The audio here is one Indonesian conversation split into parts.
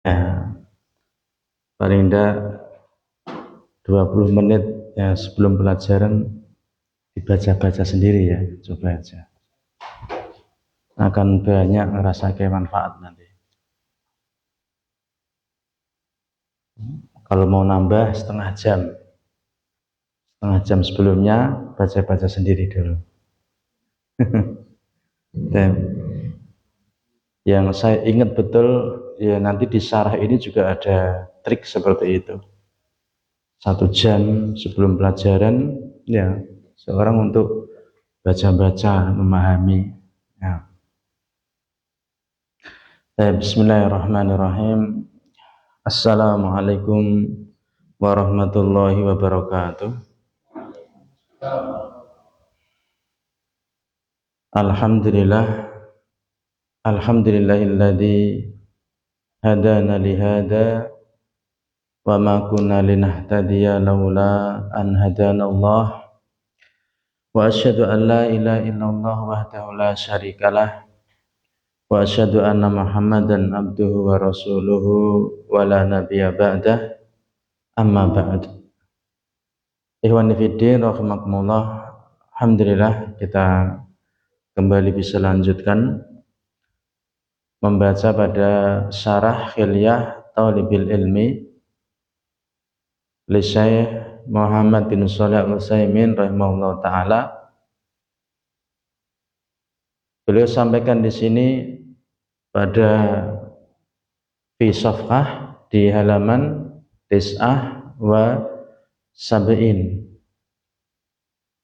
Ya, paling tidak 20 menit ya sebelum pelajaran dibaca-baca sendiri ya, coba aja. Akan banyak ngerasakan manfaat nanti. Kalau mau nambah setengah jam sebelumnya baca-baca sendiri dulu. Dan yang saya ingat betul ya, nanti di syarah ini juga ada trik seperti itu. 1 jam sebelum pelajaran ya, seorang untuk baca-baca, memahami ya. Bismillahirrahmanirrahim. Assalamualaikum warahmatullahi wabarakatuh. Alhamdulillah, alhamdulillahilladzi hadana lihada wa ma kunna linahtadiya laula an hadana Allah, wa asyhadu an la ilaha illallah wahdahu la syarikalah, wa asyhadu anna Muhammadan abduhu wa rasuluhu wa la nabiyya ba'dah, amma ba'd. Ikhwani fiddin rahimakumullah, alhamdulillah kita kembali bisa lanjutkan membaca pada syarah Khilyah Thalibil Ilmi li Syekh Muhammad bin Shalih Al-Utsaimin rahimahullah taala. Beliau sampaikan di sini pada fi safhah di halaman tis'ah wa sab'in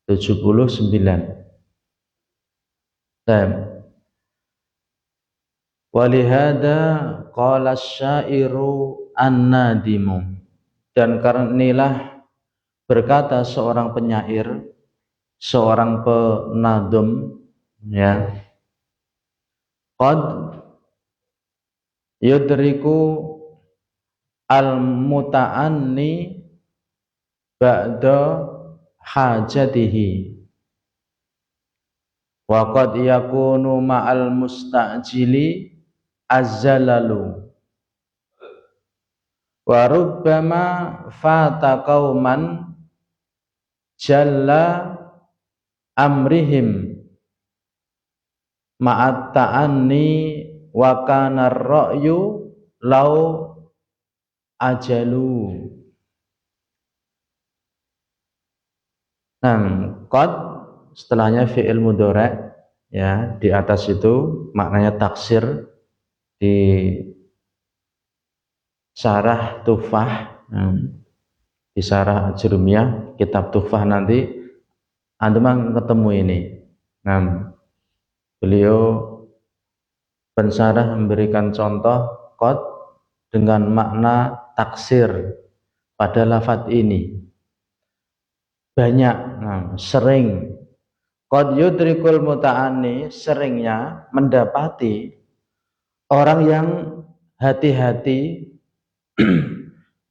79. Walihada qala syairu an-nadimu, dan karena inilah berkata seorang penyair, seorang penadum ya, qad yudriku al-muta'anni ba'da hajatihi wa qad yakunu ma'al musta'jili azzalalu wa rubbama fata qauman jalla amrihim ma'at ta'anni wa kana ar-ra'yu law ajalu. Qad setelahnya fi'il mudhari' ya, di atas itu maknanya taksir. Di syarah Tuhfah, di syarah Ajrumiyah kitab Tuhfah nanti antum ketemu ini. Beliau pensyarah memberikan contoh qad dengan makna taksir pada lafadz ini. Banyak, sering. Qad yudrikul muta'anni, seringnya mendapati orang yang hati-hati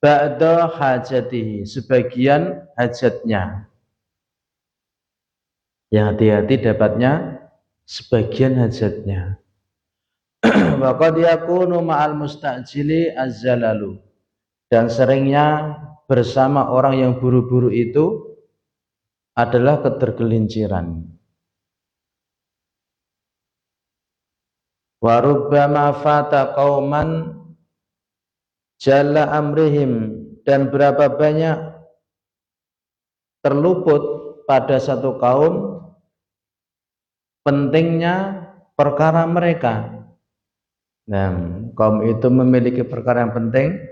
ba'da hajatihi, sebagian hajatnya. Yang hati-hati dapatnya sebagian hajatnya. Wa qad yakunu ma'al musta'jili azzalalu, dan seringnya bersama orang yang buru-buru itu adalah ketergelinciran. Wa rubbama fata qauman jalla amrihim, dan berapa banyak terluput pada satu kaum pentingnya perkara mereka. Kaum itu memiliki perkara yang penting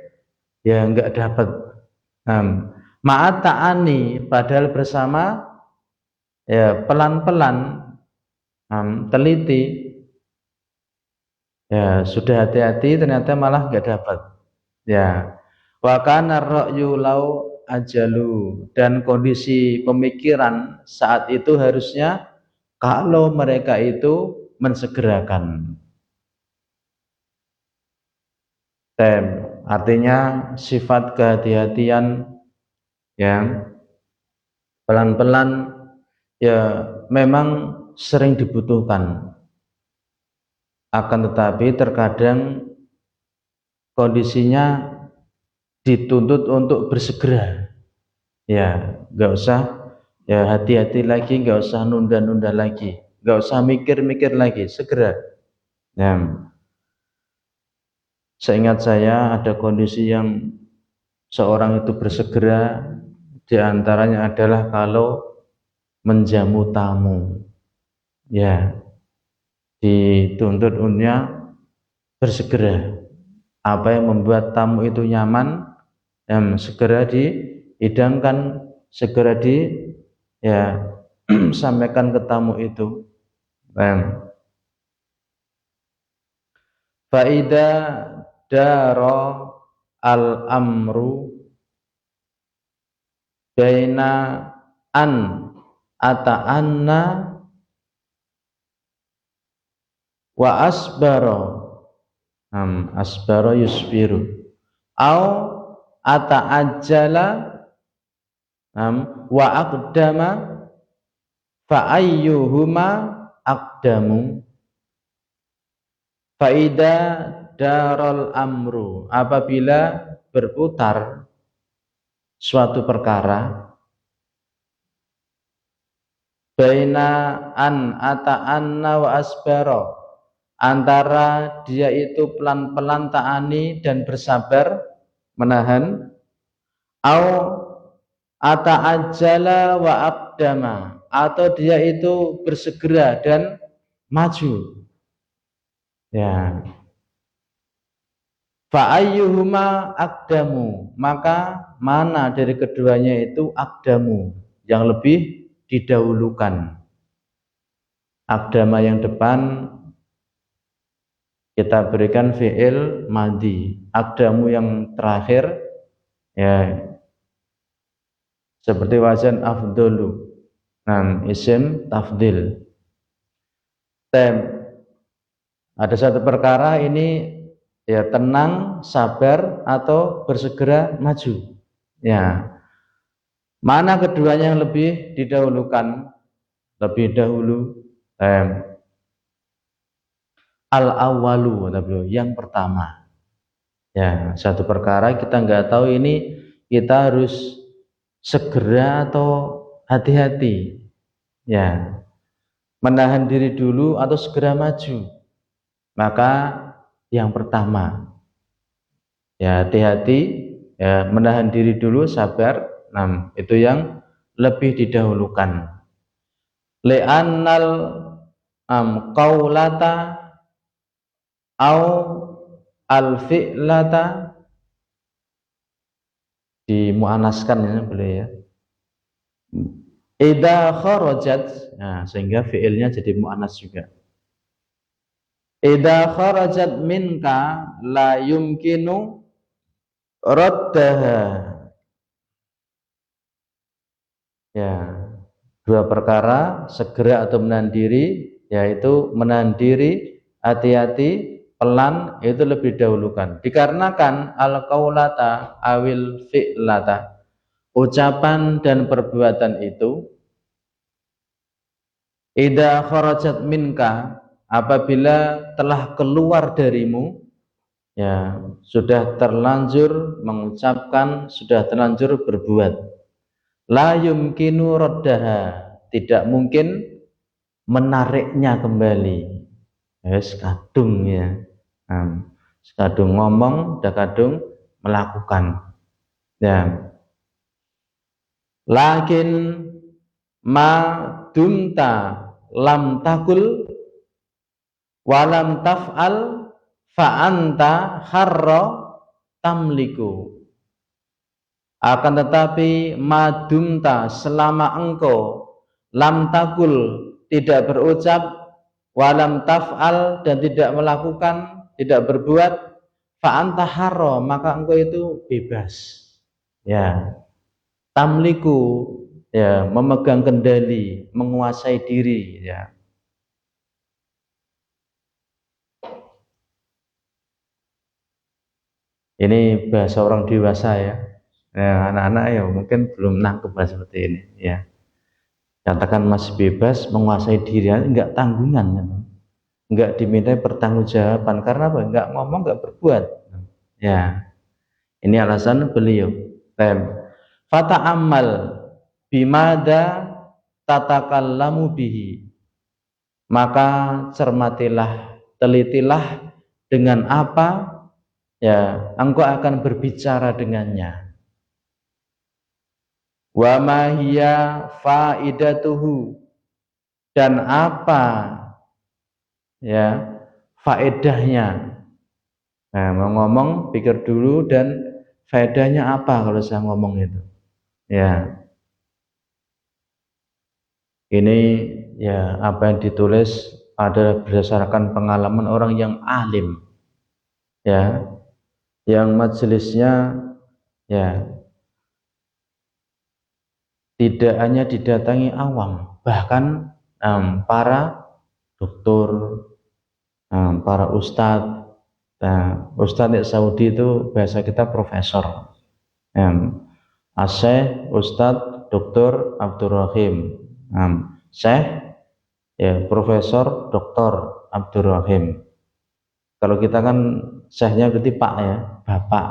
ya enggak dapat. Ma'at ta'ani, padahal bersama ya pelan-pelan, teliti, ya sudah hati-hati ternyata malah enggak dapat. Ya, wa kana ar-ra'yu law ajalu, dan kondisi pemikiran saat itu harusnya kalau mereka itu mensegerakan. Artinya sifat kehati-hatian yang pelan-pelan ya memang sering dibutuhkan. Akan tetapi terkadang kondisinya dituntut untuk bersegera. Ya, nggak usah, ya hati-hati lagi, nggak usah nunda-nunda lagi, nggak usah mikir-mikir lagi, segera. Ya, seingat saya ada kondisi yang seorang itu bersegera, diantaranya adalah kalau menjamu tamu. Ya, dituntut untuknya bersegera. Apa yang membuat tamu itu nyaman, yang segera dihidangkan, segera ya sampaikan ke tamu itu. Faida daro al-amru baina an ata'anna wa asbaro, asbaro yusbiru, au ata'ajjala wa aqdama fa ayyuhuma aqdamu. Faida darul amru, apabila berputar suatu perkara, baina an ata'anna wa asbaro, antara dia itu pelan-pelan ta'ani dan bersabar menahan, au ata'ajjala wa aqdama, atau dia itu bersegera dan maju. Ya, fa ayyuhuma aqdamu, maka mana dari keduanya itu aqdamu, yang lebih didahulukan. Aqdama yang depan kita berikan fi'il madhi, aqdamu yang terakhir ya seperti wazan afdolu, isim tafdil. Ada satu perkara ini ya tenang, sabar, atau bersegera maju. Ya, mana keduanya yang lebih didahulukan? Lebih dahulu al-awwalu, yang pertama. Ya, satu perkara kita nggak tahu ini kita harus segera atau hati-hati. Ya, menahan diri dulu atau segera maju. Maka yang pertama, ya hati-hati, ya menahan diri dulu, sabar. Itu yang lebih didahulukan. Li'annal qaulata au al-fi'lata, dimuannaskan ya boleh ya. Idza kharajat, sehingga fi'ilnya jadi muannas juga. Idza kharajat minka la yumkinu raddaha. Ya, dua perkara, segera atau menahan diri, yaitu menahan diri, hati-hati, pelan, itu lebih dahulukan. Dikarenakan al-qaulata awil fi'lata, ucapan dan perbuatan itu, idza kharajat minka, apabila telah keluar darimu, ya sudah terlanjur mengucapkan, sudah terlanjur berbuat, la yumkinu raddaha, tidak mungkin menariknya kembali. Yes, kadung ya, kadung ngomong, dah kadung melakukan. Ya, lakin ma dumta lam takul walam taf'al fa'anta harra tamliku. Akan tetapi madumta, selama engkau, lam takul, tidak berucap, walam taf'al, dan tidak melakukan, tidak berbuat, fa'anta harra, maka engkau itu bebas. Ya, tamliku, ya memegang kendali, menguasai diri. Ya, ini bahasa orang dewasa ya. Anak-anak ya mungkin belum nangkep seperti ini ya. Katakan masih bebas, menguasai diri, enggak tanggungan, enggak dimintai pertanggungjawaban, karena apa? Enggak ngomong, enggak berbuat. Ya, ini alasan beliau. Fata'ammal bimada tatakallamu bihi. Maka cermatilah, telitilah dengan apa ya engkau akan berbicara dengannya. Wa ma hiya faidatuhu, dan apa ya faedahnya. Nah, mau ngomong pikir dulu, dan faedahnya apa kalau saya ngomong itu. Ya, ini ya apa yang ditulis adalah berdasarkan pengalaman orang yang alim, ya, yang majelisnya ya tidak hanya didatangi awam, bahkan para doktor, para ustadz. Nah, ustadz di Saudi itu bahasa kita profesor. Asyikh Ustadz Dr. Abdurrahim, Syekh ya Profesor Dr. Abdurrahim. Kalau kita kan Syekhnya berarti Pak ya, Bapak.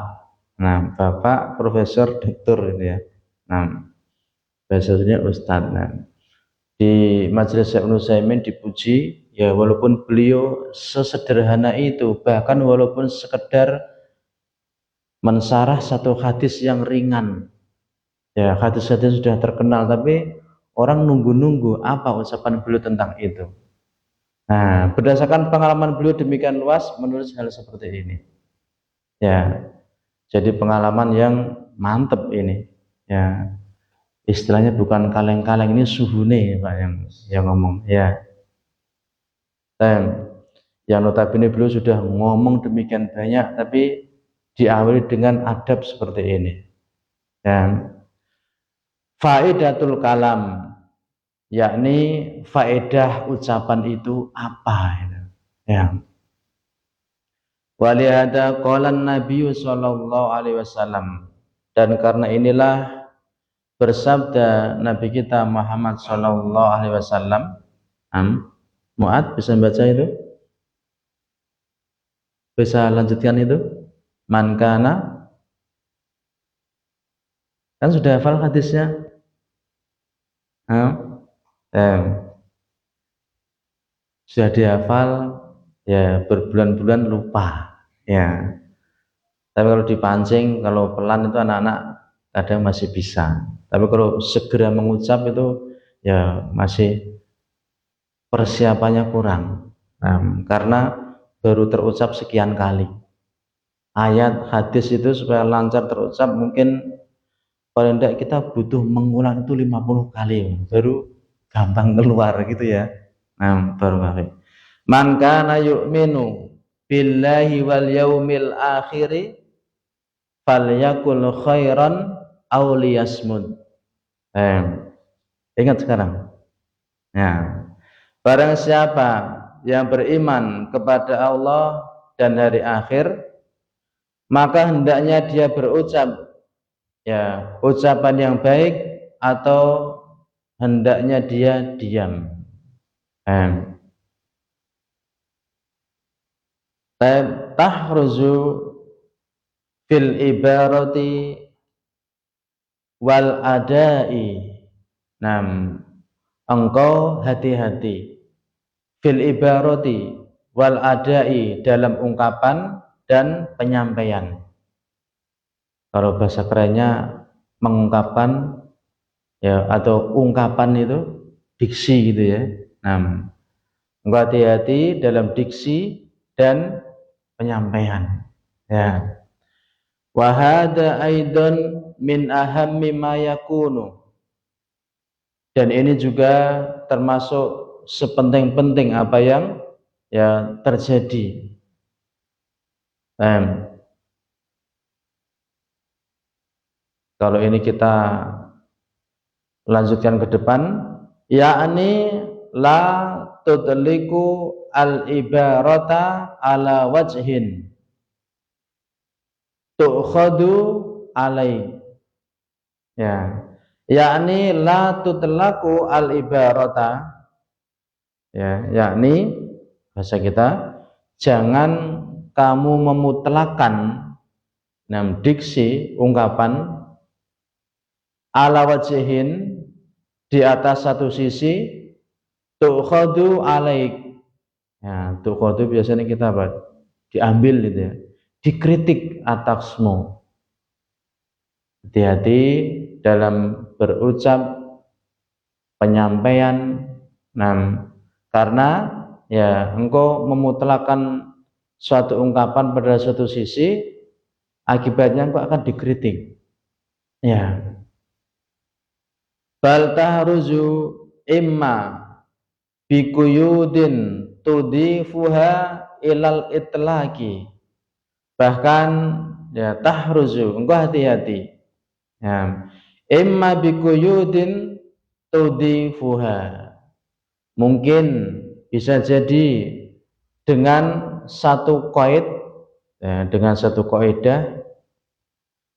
Nah, Bapak Profesor Doktor itu ya. Nah, bahasanya Ustadz. Nah, di Majelis Syekh Utsaimin dipuji ya, walaupun beliau sesederhana itu, bahkan walaupun sekedar mensarah satu hadis yang ringan. Ya, hadis-hadis sudah terkenal, tapi orang nunggu-nunggu apa ucapan beliau tentang itu. Nah, berdasarkan pengalaman beliau demikian luas menulis hal seperti ini. Ya, jadi pengalaman yang mantep ini. Ya, istilahnya bukan kaleng-kaleng, ini suhune Pak yang ngomong. Ya, yang notabene beliau sudah ngomong demikian banyak, tapi diawali dengan adab seperti ini. Ya, faidatul kalam, yakni faedah ucapan itu apa ya. Walihada qala Nabi sallallahu alaihi wasallam, dan karena inilah bersabda Nabi kita Muhammad sallallahu alaihi wasallam. Mu'ad bisa baca itu? Bisa lanjutkan itu? Man kana, kan sudah hafal hadisnya? Sudah dihafal ya, berbulan-bulan lupa ya, tapi kalau dipancing, kalau pelan itu anak-anak kadang masih bisa, tapi kalau segera mengucap itu ya masih persiapannya kurang. Karena baru terucap sekian kali ayat hadis itu, supaya lancar terucap mungkin paling tidak kita butuh mengulang itu 50 kali baru gampang keluar gitu ya. Baru kali. Man kana yu'minu billahi wal yaumil akhiri falyakul khairan aw liyasmut. Ingat sekarang. Ya. Barang siapa yang beriman kepada Allah dan hari akhir, maka hendaknya dia berucap ya ucapan yang baik, atau hendaknya dia diam. Tahruzu fil ibarati wal adai. Engkau hati-hati fil ibarati wal adai, dalam ungkapan dan penyampaian. Kalau bahasa kerennya mengungkapkan ya, atau ungkapan itu diksi gitu ya. Engkau hati-hati dalam diksi dan penyampaian ya. Wa hadza aidan min ahammi ma yakunu, dan ini juga termasuk sepenting-penting apa yang ya terjadi. Kalau ini kita lanjutkan ke depan, yakni la tudliku al ibarata ala wajhin tu'khadu alai. Ya, yakni la tudlaku al ibarata, ya, yakni bahasa kita, jangan kamu memutlakan diksi ungkapan ala wajhin di atas satu sisi tukhadu alaik. Ya, tukhadu biasanya kita apa? Diambil gitu ya. Dikritik atasmu. Hati-hati dalam berucap penyampaian. Karena ya engkau memutlakkan suatu ungkapan pada suatu sisi, akibatnya engkau akan dikritik. Ya. Bal tahruzu imma bikuyudin tudifuha ilal itlaqi. Bahkan ya tahruzu, engkau hati-hati. Ya. Imma bikuyudin tudifuha. Mungkin bisa jadi dengan satu qaid, ya, dengan satu kaidah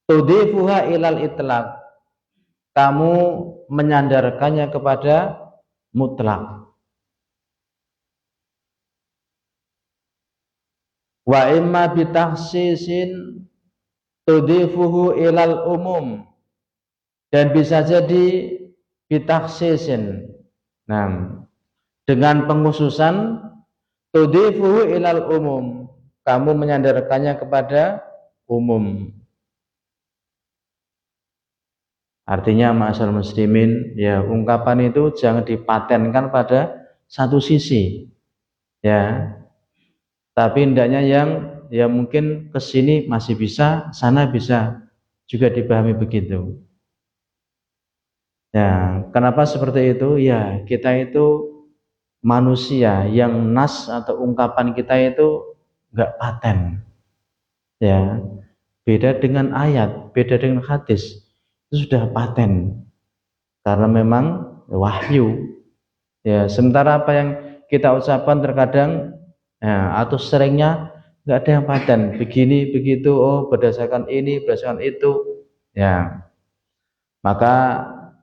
tudifuha ilal itlaq, kamu menyandarkannya kepada mutlak. Wa imma bitahsisin tudifuhu ilal umum, dan bisa jadi bitahsisin, dengan penghususan tudifuhu ilal umum, kamu menyandarkannya kepada umum. Artinya ma'asyar muslimin, ya ungkapan itu jangan dipatenkan pada satu sisi, ya. Tapi hendaknya yang ya mungkin kesini masih bisa, sana bisa, juga dipahami begitu. Ya, kenapa seperti itu? Ya, kita itu manusia yang nas atau ungkapan kita itu enggak paten. Ya, beda dengan ayat, beda dengan hadis. Itu sudah paten karena memang wahyu, ya. Sementara apa yang kita ucapkan terkadang ya, atau seringnya nggak ada yang paten, begini begitu, oh berdasarkan ini berdasarkan itu, ya. Maka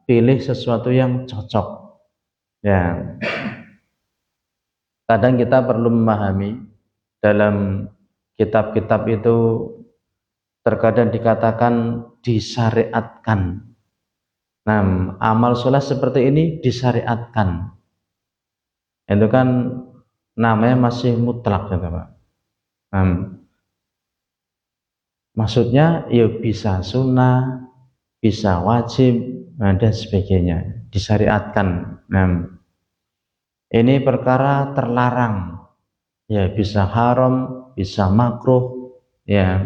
pilih sesuatu yang cocok, ya. Kadang kita perlu memahami dalam kitab-kitab itu terkadang dikatakan disyariatkan. Amal soleh seperti ini disyariatkan. Itu kan namanya masih mutlak, ya Pak. Maksudnya ya bisa sunnah, bisa wajib, dan sebagainya, disyariatkan. Ini perkara terlarang, ya bisa haram, bisa makruh, ya,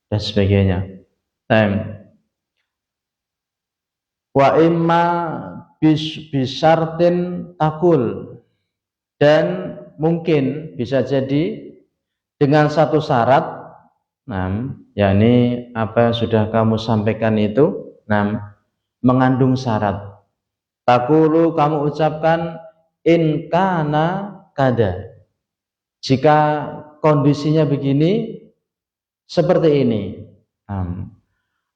dan sebagainya. Wa imma bisyartin takul, dan mungkin bisa jadi dengan satu syarat, yakni apa yang sudah kamu sampaikan itu mengandung syarat. Takulu, kamu ucapkan in kana kada, jika kondisinya begini seperti ini.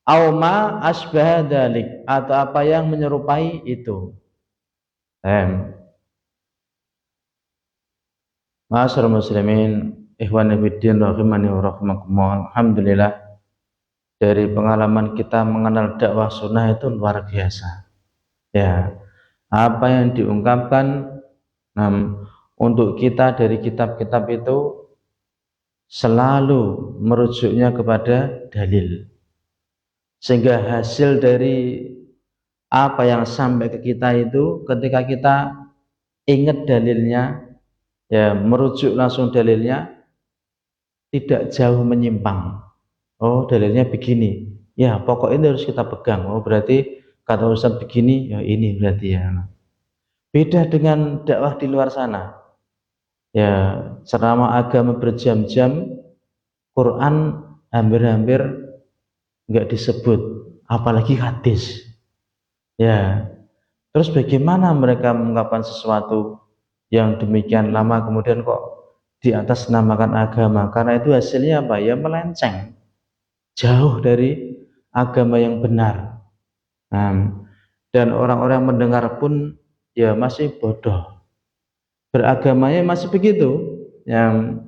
Auma asbah dalik, atau apa yang menyerupai itu. Ma'asyiral muslimin, ikhwani fiddin rahimani wa rahimakumullah. Alhamdulillah, dari pengalaman kita mengenal dakwah sunnah itu luar biasa. Ya, apa yang diungkapkan untuk kita dari kitab-kitab itu selalu merujuknya kepada dalil. Sehingga hasil dari apa yang sampai ke kita itu, ketika kita ingat dalilnya, ya merujuk langsung dalilnya, tidak jauh menyimpang. Oh dalilnya begini, ya pokoknya harus kita pegang. Oh berarti kata Ustaz begini, ya ini berarti ya. Beda dengan dakwah di luar sana, ya ceramah agama berjam-jam, Quran hampir-hampir nggak disebut, apalagi hadis. Ya, terus bagaimana mereka mengungkapkan sesuatu yang demikian lama kemudian kok di atas namakan agama? Karena itu hasilnya apa? Ya melenceng, jauh dari agama yang benar. Dan orang-orang mendengar pun ya masih bodoh, beragamanya masih begitu, yang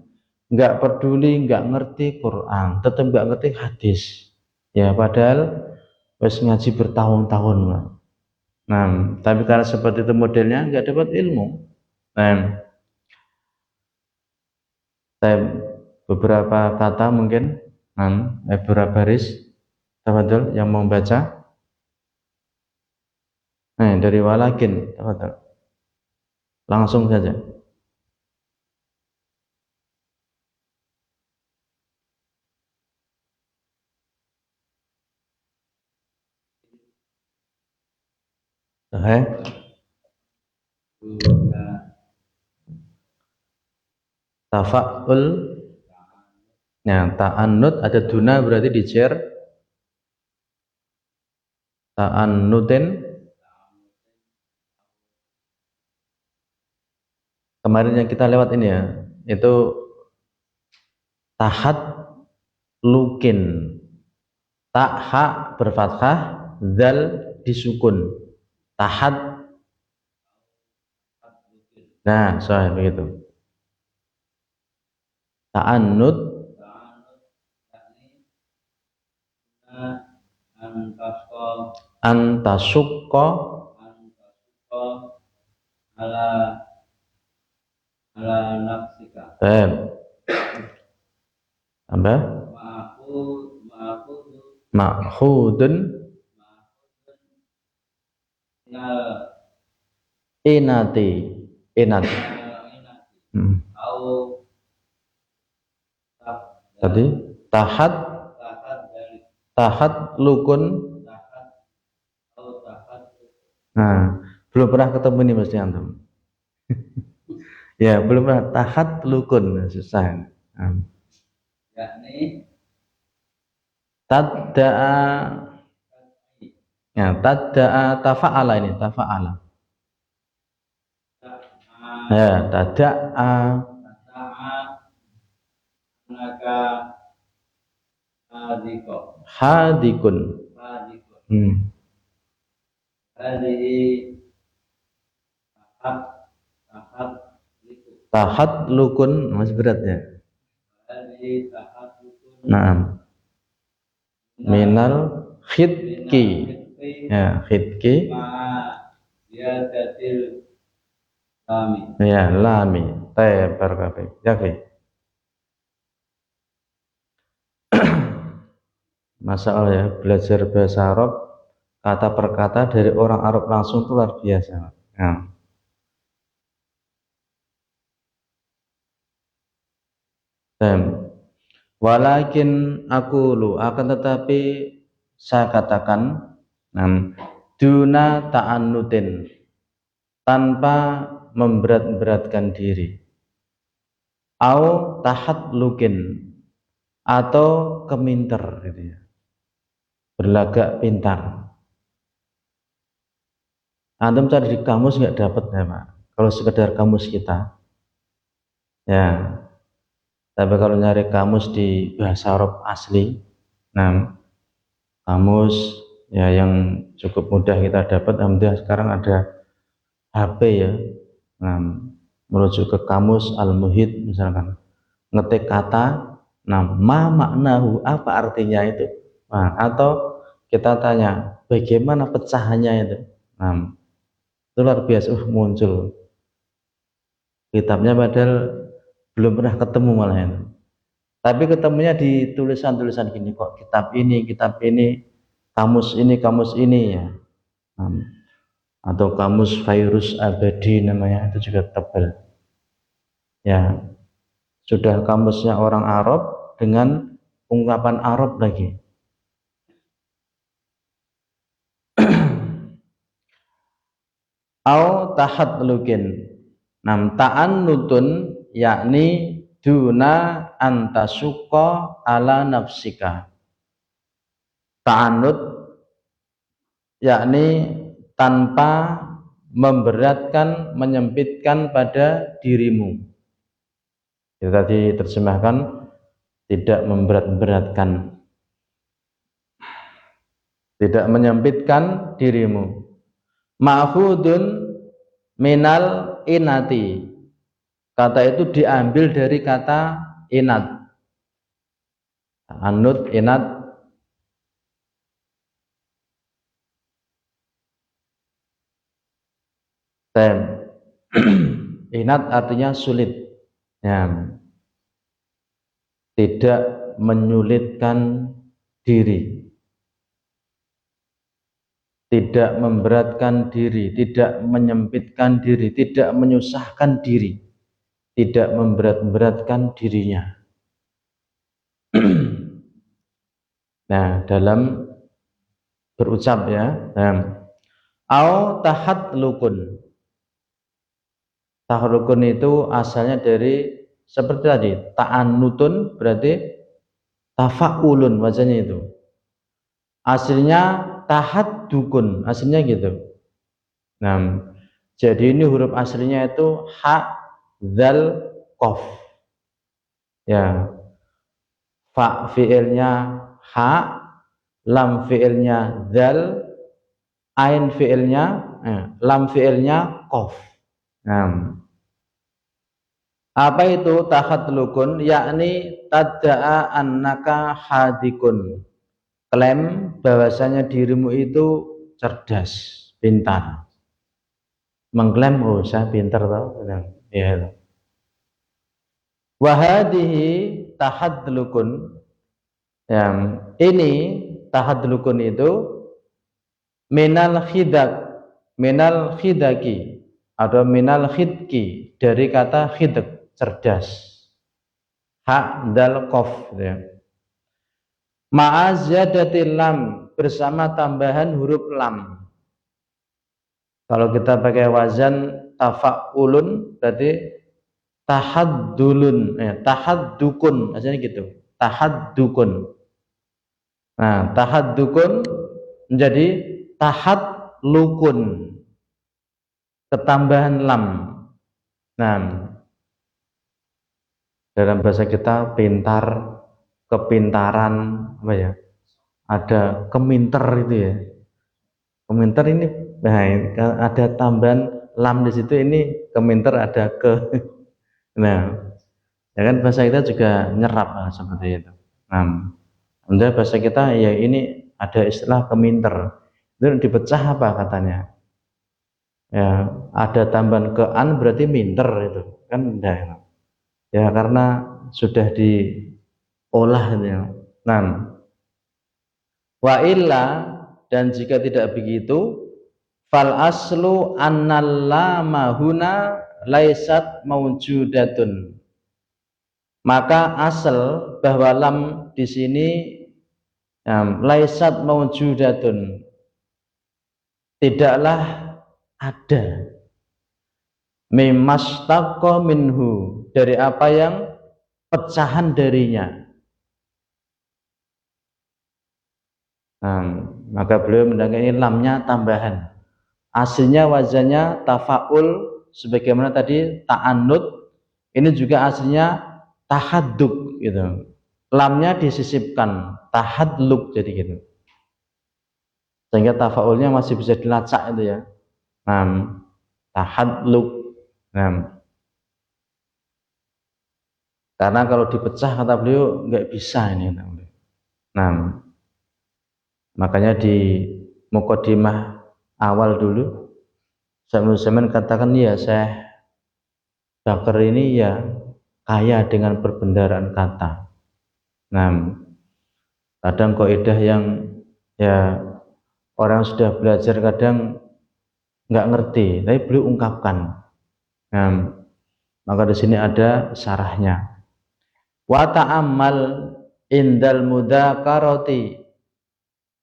nggak peduli, nggak ngerti Quran, tetap nggak ngerti hadis. Ya padahal wis ngaji bertahun-tahun. Nah, tapi karena seperti itu modelnya nggak dapat ilmu. Nah, saya beberapa kata mungkin, beberapa baris, tafadhol yang mau baca. Nah, dari walakin, tafadhol. Langsung saja. Tafa'ul, ya, ta'annud ada duna berarti dijer. Ta'annutin, kemarin yang kita lewat ini ya, itu tahat lukin, tak ha berfathah, zal disukun, tahat. Nah, soal begitu. Ta'annud antasukko ala nafsika. Tambah ma'khudun inati tadi tahat lukun. Nah, belum pernah ketemu ini mesti antum. Ya, belum pernah. Tahat lukun susah. Yakni tadda'a, ya, tadda'a tafa'ala ini, tafa'ala. Ya, tadda'a naka hadikun. Tahat lukun masih berat ya. Nah, minal khidki, ya, khidki, ya, lami, tebar kabeh, yafi. Masalah ya, belajar bahasa Arab kata per kata dari orang Arab langsung itu luar biasa. Ya. Walakin aku akan tetapi saya katakan, duna ta'annutin, tanpa memberat-beratkan diri, au tahat lukin, atau keminter gitu ya, berlagak pintar. Antum cari di kamus nggak dapat ya Pak, kalau sekedar kamus kita ya. Tapi kalau nyari kamus di bahasa Arab asli, kamus ya yang cukup mudah kita dapat, alhamdulillah sekarang ada HP ya. Merujuk ke kamus Al-Muhit misalkan, ngetik kata, ma maknahu, apa artinya itu. Atau kita tanya bagaimana pecahannya itu. Itu luar biasa, muncul kitabnya padahal belum pernah ketemu malah itu. Tapi ketemunya di tulisan-tulisan gini kok, kitab ini, kamus ini ya. Atau kamus Virus Abadi namanya, itu juga tebal. Ya, sudah kamusnya orang Arab dengan ungkapan Arab lagi. Au tahat lukin. Ta'annutun yakni duna antasuka ala nafsika. Ta'annut yakni tanpa memberatkan, menyempitkan pada dirimu. Itu tadi terjemahkan tidak memberat-beratkan, tidak menyempitkan dirimu. Ma'khudun minal inati, kata itu diambil dari kata inat. Ta'annud, inat. Inat artinya sulit. Ya. Tidak menyulitkan diri, tidak memberatkan diri, tidak menyempitkan diri, tidak menyusahkan diri, tidak memberat-beratkan dirinya. Nah, dalam berucap ya. Au tahatlukun. Tahatlukun itu asalnya dari seperti tadi, ta'annutun berarti tafaulun wazannya itu. Aslinya tahaddukun, aslinya gitu. Nah, jadi ini huruf aslinya itu ha, dzal, qaf. Ya. Fa fiilnya ha, lam fiilnya dzal, ain fiilnya lam fiilnya qaf. Nah, apa itu tahatlukun? Yakni tadda'a annaka hadikun. Klaim bahwasanya dirimu itu cerdas, pintar. Mengklaim, oh saya pintar tau. Ya. Wahadihi tahadlukun. Yang ini tahadlukun itu minal khidaki atau minal khidki, dari kata khidak, cerdas. Ha dal qaf ya. Ma'aziyadatil lam, bersama tambahan huruf lam. Kalau kita pakai wazan tafa'ulun berarti tahaddulun, tahaddukun, maksudnya gitu. Tahaddukun. Nah, tahaddukun menjadi tahadlukun, ketambahan lam. Nah, dalam bahasa kita pintar, kepintaran, apa ya? Ada keminter itu ya. Keminter ini, nah, ada tambahan lam di situ, ini keminter ada ke. Nah, ya kan bahasa kita juga nyerap seperti itu. Nah, bahasa kita ya ini ada istilah keminter. Itu dipecah apa katanya? Ya, ada tambahan ke an berarti minter itu kan enggak. Ya karena sudah diolah ya. Nah, wa illa, dan jika tidak begitu, fal aslu annal lama huna laisat maujudatun. Maka asal bahwa lam di sini laisat maujudatun, tidaklah ada, mimastaqqa minhu, dari apa yang pecahan darinya. Maka beliau mendangi ini lamnya tambahan. Aslinya wazannya tafaul, sebagaimana tadi ta'annud, ini juga aslinya tahadduk gitu. Lamnya disisipkan, tahadluk jadi gitu. Sehingga tafaulnya masih bisa dilacak itu ya. Tahadluk. Karena kalau dipecah kata beliau nggak bisa ini. Makanya di muqaddimah awal dulu Syaikhul katakan ya Syekh Bakar ini ya kaya dengan perbendaharaan kata. Kadang kaidah yang ya orang sudah belajar kadang nggak ngerti, tapi beliau ungkapkan. Maka di sini ada syarahnya. Wa ta'ammal indal mudzakarati,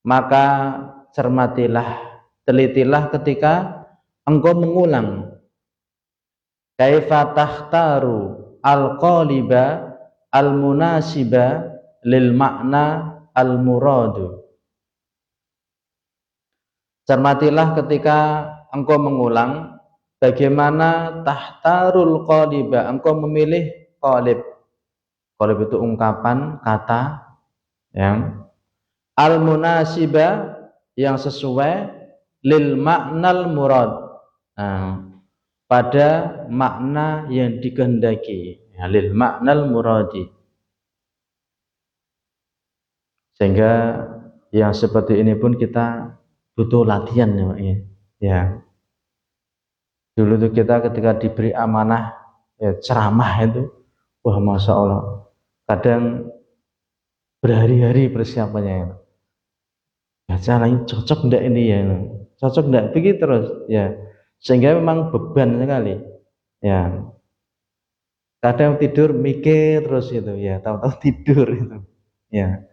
maka cermatilah, telitilah ketika engkau mengulang. Kaifa takhtaru al-qaliba al-munasiba lil makna al-muradu. Cermatilah ketika engkau mengulang bagaimana tahtarul qaliba, engkau memilih qalib. Qalib itu ungkapan, kata yang al-munasiba, yang sesuai, lil maknal murad, pada makna yang dikehendaki, lil maknal muradi, Sehingga yang seperti ini pun kita butuh latihan ya Pak ya. Ya. Dulu tuh kita ketika diberi amanah ya, ceramah itu, wah masya Allah, kadang berhari-hari persiapannya. Ya caranya cocok enggak ini ya, cocok enggak, begitu terus ya, sehingga memang beban sekali ya. Kadang tidur mikir terus gitu ya, tahu-tahu tidur itu ya.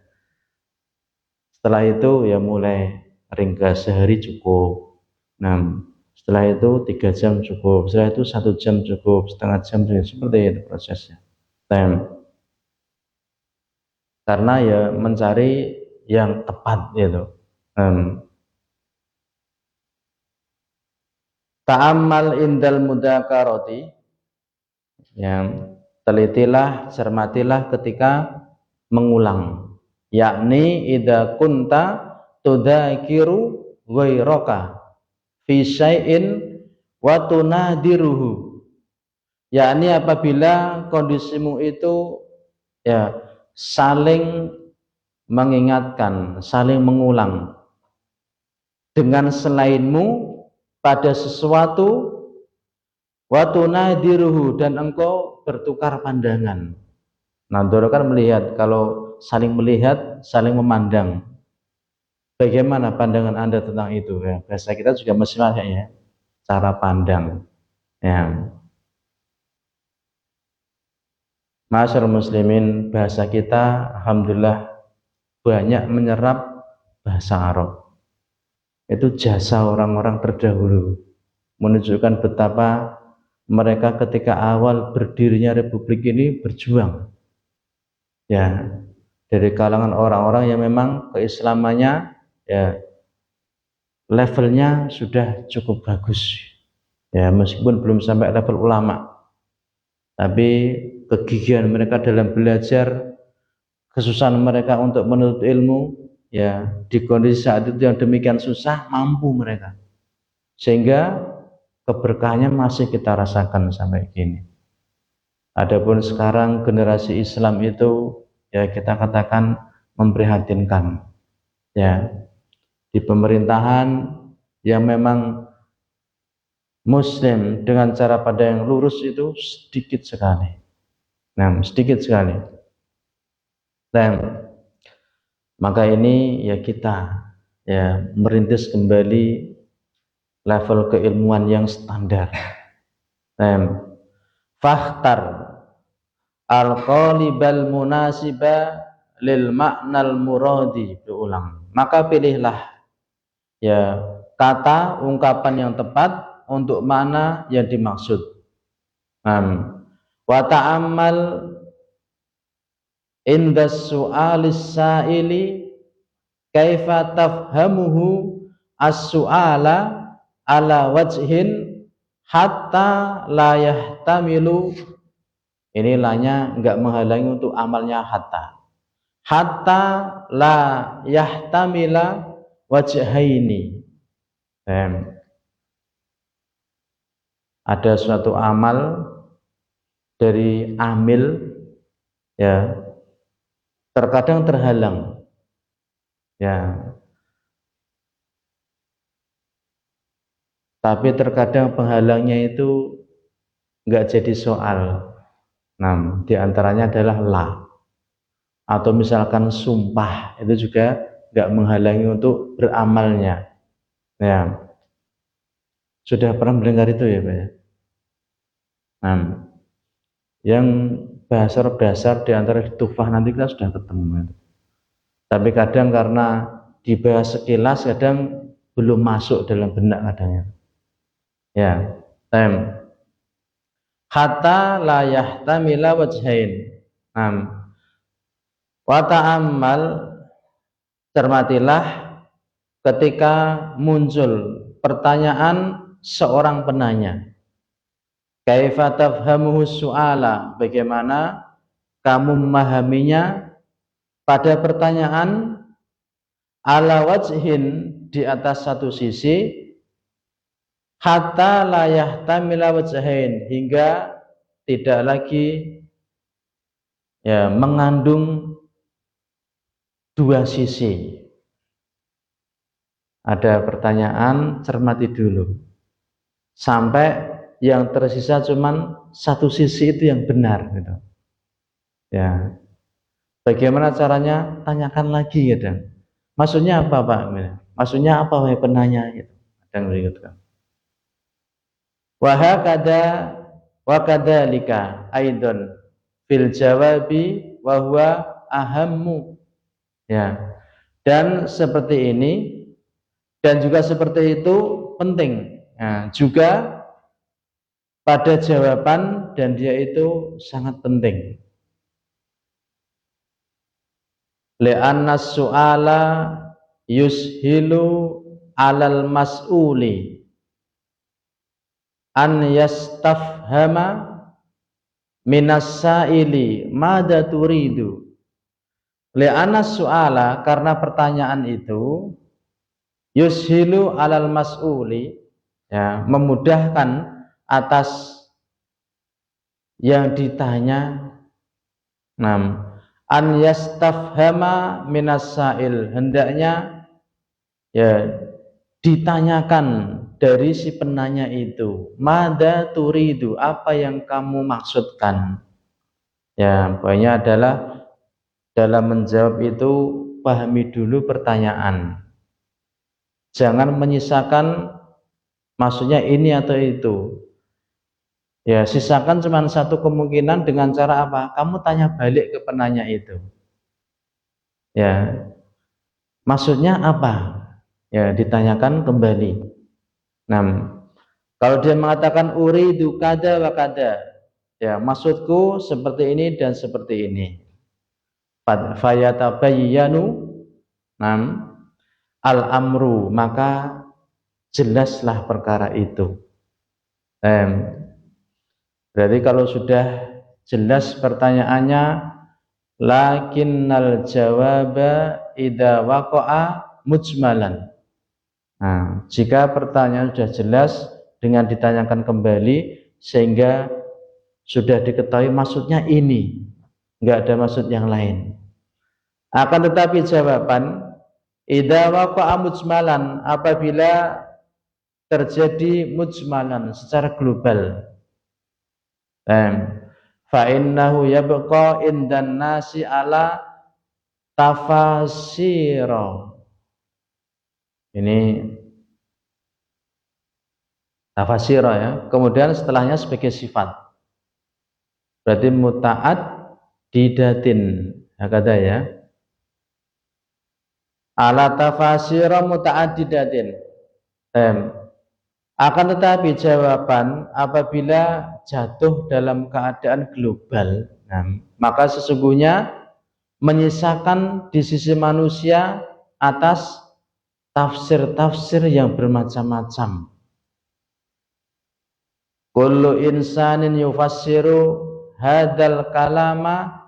Setelah itu ya mulai ringkas, sehari cukup. Nah, setelah itu 3 jam cukup, setelah itu 1 jam cukup, setengah jam cukup, seperti itu prosesnya. Karena ya mencari yang tepat gitu. Ta'ammal indal mudzakarati, yang telitilah, cermatilah ketika mengulang, yakni idza kunta tudzakiru ghairaka fi syai'in wa tunadiruhu, yakni apabila kondisimu itu ya saling mengingatkan, saling mengulang dengan selainmu pada sesuatu, wa tunadiruhu, dan engkau bertukar pandangan. Nadhara kan melihat, kalau saling melihat, saling memandang. Bagaimana pandangan Anda tentang itu? Ya, bahasa kita juga masing-masing ya, cara pandang. Ya. Masyaallah muslimin, bahasa kita alhamdulillah banyak menyerap bahasa Arab. Itu jasa orang-orang terdahulu, menunjukkan betapa mereka ketika awal berdirinya republik ini berjuang ya, dari kalangan orang-orang yang memang keislamannya ya levelnya sudah cukup bagus ya, meskipun belum sampai level ulama, tapi kegigihan mereka dalam belajar, kesusahan mereka untuk menuntut ilmu ya, di kondisi saat itu yang demikian susah, mampu mereka, sehingga keberkahannya masih kita rasakan sampai kini. Adapun sekarang generasi Islam itu ya kita katakan memprihatinkan ya, di pemerintahan yang memang muslim dengan cara pandang yang lurus itu sedikit sekali. Nah, sedikit sekali. Dan maka ini ya kita ya merintis kembali level keilmuan yang standar. Fakhtar al-qalibal munasiba lil ma'nal muradi, diulang, maka pilihlah ya kata ungkapan yang tepat untuk makna yang dimaksud. Wa ta'ammal inda su'alis sa'ili kaifa tafhamuhu as-su'ala ala wajhin hatta la yahtamilu, ini lahnya enggak menghalangi untuk amalnya hatta la yahtamila wajhaini. Ada suatu amal dari amil ya terkadang terhalang ya, tapi terkadang penghalangnya itu enggak jadi soal. Nah, diantaranya adalah la, atau misalkan sumpah, itu juga enggak menghalangi untuk beramalnya. Ya, sudah pernah mendengar itu ya Pak ya? Nah, yang bahasa dasar diantara tufah nanti kita sudah ketemu. Tapi kadang karena dibahas sekilas, kadang belum masuk dalam benak kadangnya. Ya, hatta la yahtamila wajhain. Wa ta'ammal, cermatilah ketika muncul pertanyaan seorang penanya. Kaifa tafhamuhu su'ala, bagaimana kamu memahaminya pada pertanyaan, ala wajhin, di atas satu sisi, hatta la yahtamila wajhain, hingga tidak lagi ya mengandung dua sisi. Ada pertanyaan, cermati dulu. Sampai yang tersisa cuman satu sisi itu yang benar gitu. Ya. Bagaimana caranya? Tanyakan lagi gitu. Maksudnya apa, Pak? Maksudnya apa wahai penanya gitu. Kadang begitu kan. Wa kadzalika aidon fil jawabi wa huwa ahammu. Ya. Dan seperti ini dan juga seperti itu penting. Nah, juga pada jawaban dan dia itu sangat penting. Li'anna su'ala yushilu alal mas'uli an yastafhama minas sa'ili mada turidu. Li'anna su'ala, karena pertanyaan itu yushilu alal mas'uli, ya, memudahkan atas yang ditanya. An yastafhama minas sa'il, hendaknya ya ditanyakan dari si penanya itu, mada turidu, apa yang kamu maksudkan. Ya, poinnya adalah dalam menjawab itu pahami dulu pertanyaan. Jangan menyisakan maksudnya ini atau itu. Ya, sisakan cuma satu kemungkinan dengan cara apa? Kamu tanya balik ke penanya itu. Ya, maksudnya apa? Ya, ditanyakan kembali. Nah, kalau dia mengatakan uridu kada wa kada, ya, maksudku seperti ini dan seperti ini. Fayatabayyanu al-amru, maka jelaslah perkara itu. Berarti kalau sudah jelas pertanyaannya, lakinnal jawaba idza waqa'a mujmalan. Nah, jika pertanyaan sudah jelas dengan ditanyakan kembali sehingga sudah diketahui maksudnya ini, enggak ada maksud yang lain. Akan tetapi jawaban idza waqa'a mujmalan, apabila terjadi mujmalan secara global, fa innahu yabqa indan nasi ala tafasira. Ini tafasira, ya. Kemudian setelahnya sebagai sifat. Berarti muta'ad didatin, hakada, ya. Ala tafasira muta'addidatin. Akan tetapi jawaban apabila jatuh dalam keadaan global, maka sesungguhnya menyisakan di sisi manusia atas tafsir-tafsir yang bermacam-macam. Kullu insanin yufassiru hadzal kalama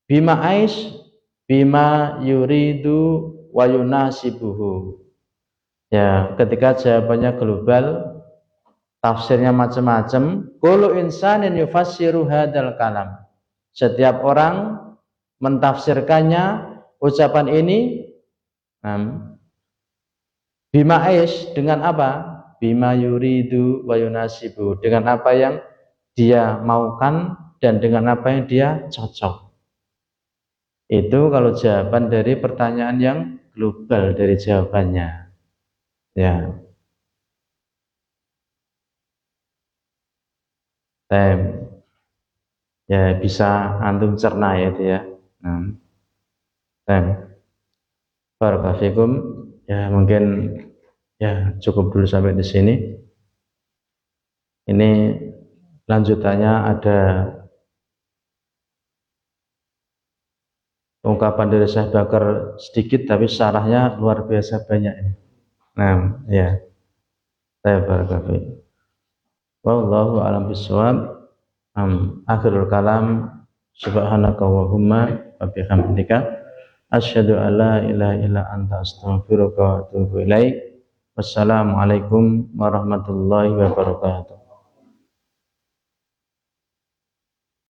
bima aish bima yuridu wa yunasibuhu. Ya, ketika jawabannya global, tafsirnya macam-macam. Kullu insanin yufassiru hadzal kalam. Setiap orang mentafsirkannya ucapan ini bima aish, dengan apa? Bima yuridu wa yunasibu, dengan apa yang dia maukan dan dengan apa yang dia cocok. Itu kalau jawaban dari pertanyaan yang global dari jawabannya. Ya. Ya, bisa antum cerna ya itu ya. Barakallahu fikum. Ya, mungkin ya cukup dulu sampai di sini. Ini lanjutannya ada ungkapan dari Syekh Bakar sedikit, tapi syarahnya luar biasa banyak ini. Ya. Barakallahu fikum. Wallahu a'lam bishawab. Akhirul kalam, subhanaka wahumma wa bihamdika asyhadu an la ilaha illa anta astaghfiruka wa atubu ilaik. Wassalamualaikum warahmatullahi wabarakatuh.